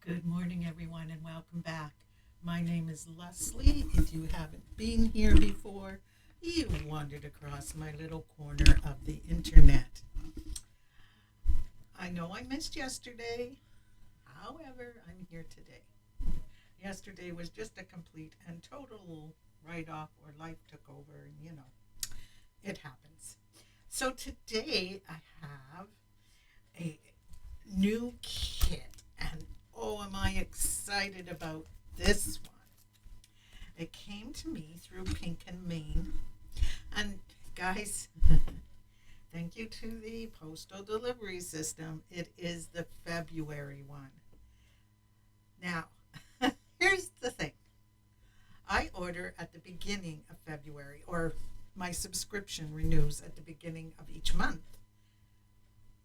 Good morning, everyone, and welcome back. My name is Leslie. If you haven't been here before, you wandered across my little corner of the internet. I know I missed yesterday. However, I'm here today. Yesterday was just a complete and total write off, or life took over, and it happens. So today I have a new kit, and oh, am I excited about this one! It came to me through pink&main, and guys, thank you to the postal delivery system. It is the February one. Now, here's the thing. I order at the beginning of February, or my subscription renews at the beginning of each month.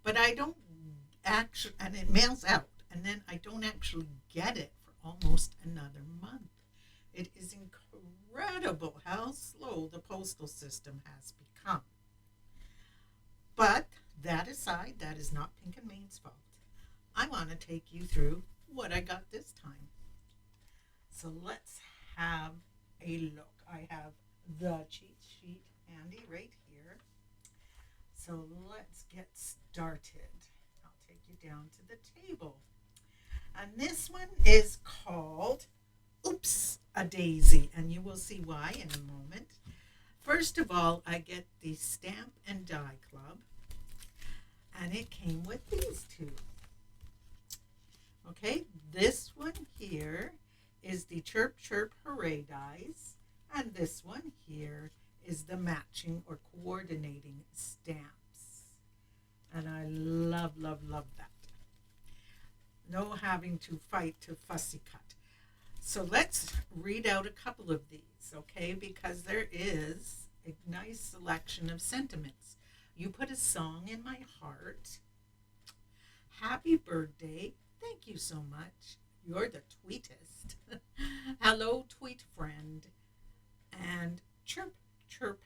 But I don't actually, and it mails out, and then I don't actually get it for almost another month. It is incredible how slow the postal system has become. But that aside, that is not pink&main's fault. I want to take you through what I got this time. So let's have a look. I have the cheat sheet handy right here. So let's get started. I'll take you down to the table. And this one is called Oops a Daisy, and you will see why in a moment. First of all, I get the Stamp and Die Club, and it came with these two. Okay, this one here is the Chirp Chirp Hooray dies, and this one here is the matching or coordinating stamps. And I love, love, love that. No having to fight to fussy cut. So let's read out a couple of these, okay? Because there is a nice selection of sentiments. You put a song in my heart. Happy birthday. Thank you so much. You're the tweetest. Hello, tweet friend. And chirp, chirp,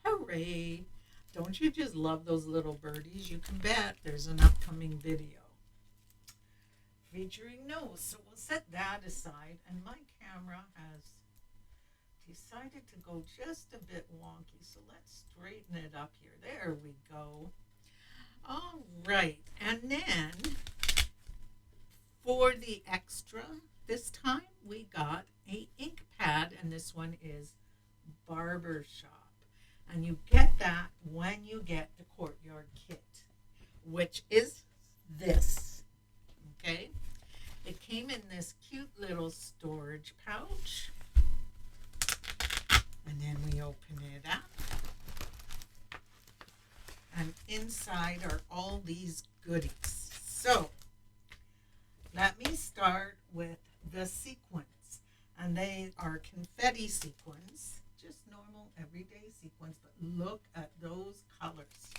hooray. Don't you just love those little birdies? You can bet there's an upcoming video featuring nose. So we'll set that aside. And my camera has decided to go just a bit wonky. So let's straighten it up here. There we go. All right. And then for the extra, this time we got a ink pad, and this one is Barbershop. And you get that when you get the Courtyard kit, which is this. Okay? It came in this cute little storage pouch. And then we open it up. And inside are all these goodies. So, let me start with the sequins. And they are confetti sequins. Just normal, everyday sequins. But look at those colors.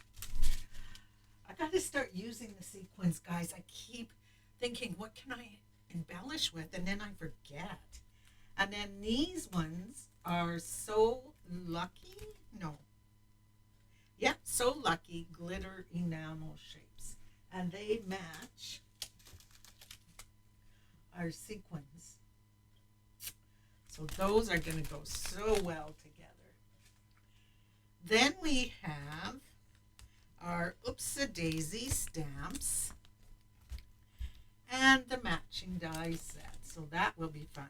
I got to start using the sequins, guys. I keep thinking, what can I embellish with? And then I forget. And then these ones are So Lucky. No. Yeah, So Lucky glitter enamel shapes. And they match our sequins. So those are going to go so well together. Then we have our Oops-a-Daisy stamps and the matching die set. So that will be fun.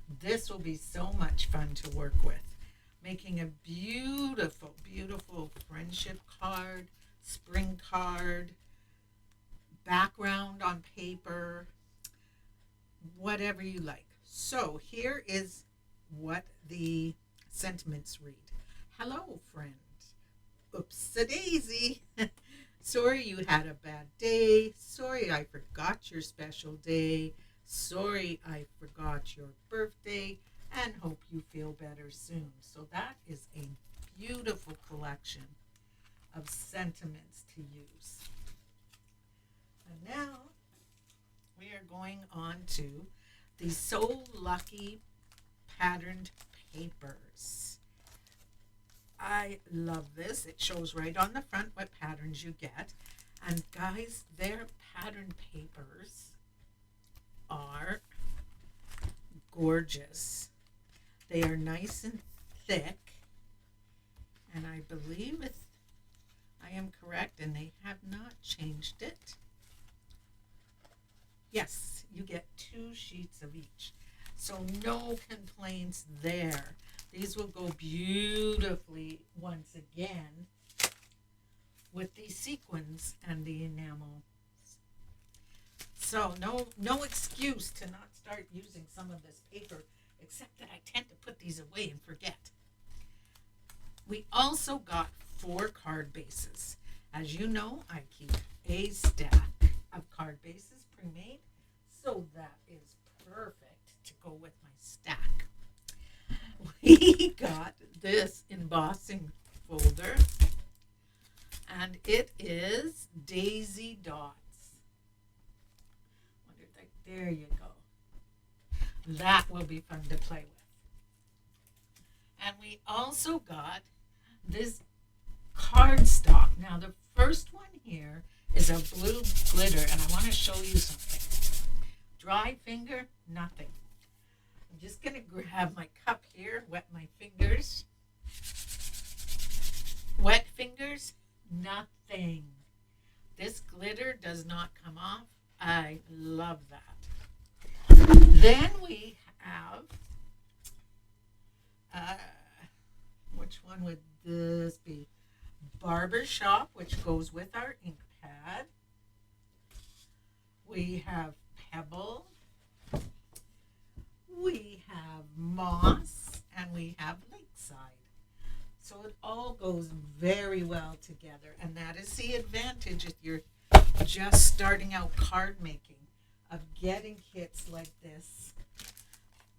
This will be so much fun to work with. Making a beautiful, beautiful friendship card, spring card, background on paper, whatever you like. So here is what the sentiments read. Hello, friend. Oops-a-daisy. Sorry you had a bad day. Sorry I forgot your special day. Sorry I forgot your birthday. And hope you feel better soon. So that is a beautiful collection of sentiments to use. And now we are going on to the So Lucky patterned papers. I love this. It shows right on the front what patterns you get. And guys, their pattern papers are gorgeous. They are nice and thick, and I believe I am correct, and they have not changed it. Yes, you get 2 sheets of each. So no complaints there. These will go beautifully once again with the sequins and the enamel. So no excuse to not start using some of this paper, except that I tend to put these away and forget. We also got 4 card bases. As you know, I keep a stack of card bases pre-made, so that is perfect to go with my stack. We got this embossing folder, and it is daisy dots. There you go. That will be fun to play with. And we also got this cardstock. Now the first one here is a blue glitter, and I want to show you something. Dry finger, nothing. I'm just going to have my cup here, wet my fingers. Wet fingers, nothing. This glitter does not come off. I love that. Then we have, which one would this be? Barbershop, which goes with our ink pad. We have Pebble. We have Moss, and we have Lakeside. So it all goes very well together, and that is the advantage if you're just starting out card making, of getting kits like this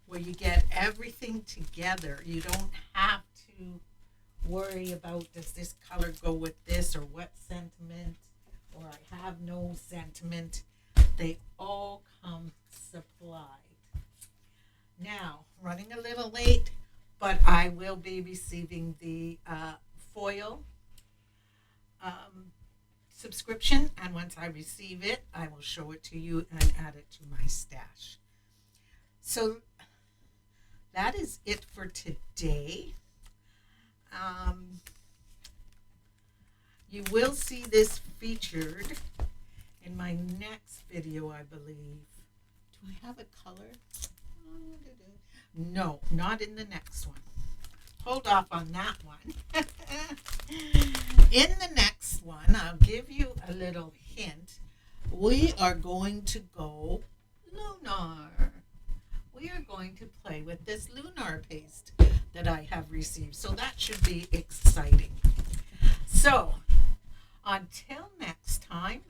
where you get everything together. You don't have to worry about, does this color go with this, or what sentiment, or I have no sentiment. They all come supplied. Now, running a little late, but I will be receiving the foil subscription, and once I receive it, I will show it to you and add it to my stash. So that is it for today. You will see this featured in my next video, I believe. Do I have a color? No, not in the next one. Hold off on that one. In the next one, I'll give you a little hint. We are going to go lunar. We are going to play with this lunar paste that I have received. So that should be exciting. So until next time,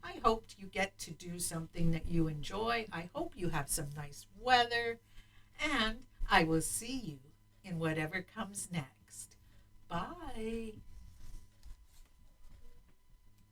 I hope you get to do something that you enjoy. I hope you have some nice weather, and I will see you in whatever comes next. Bye.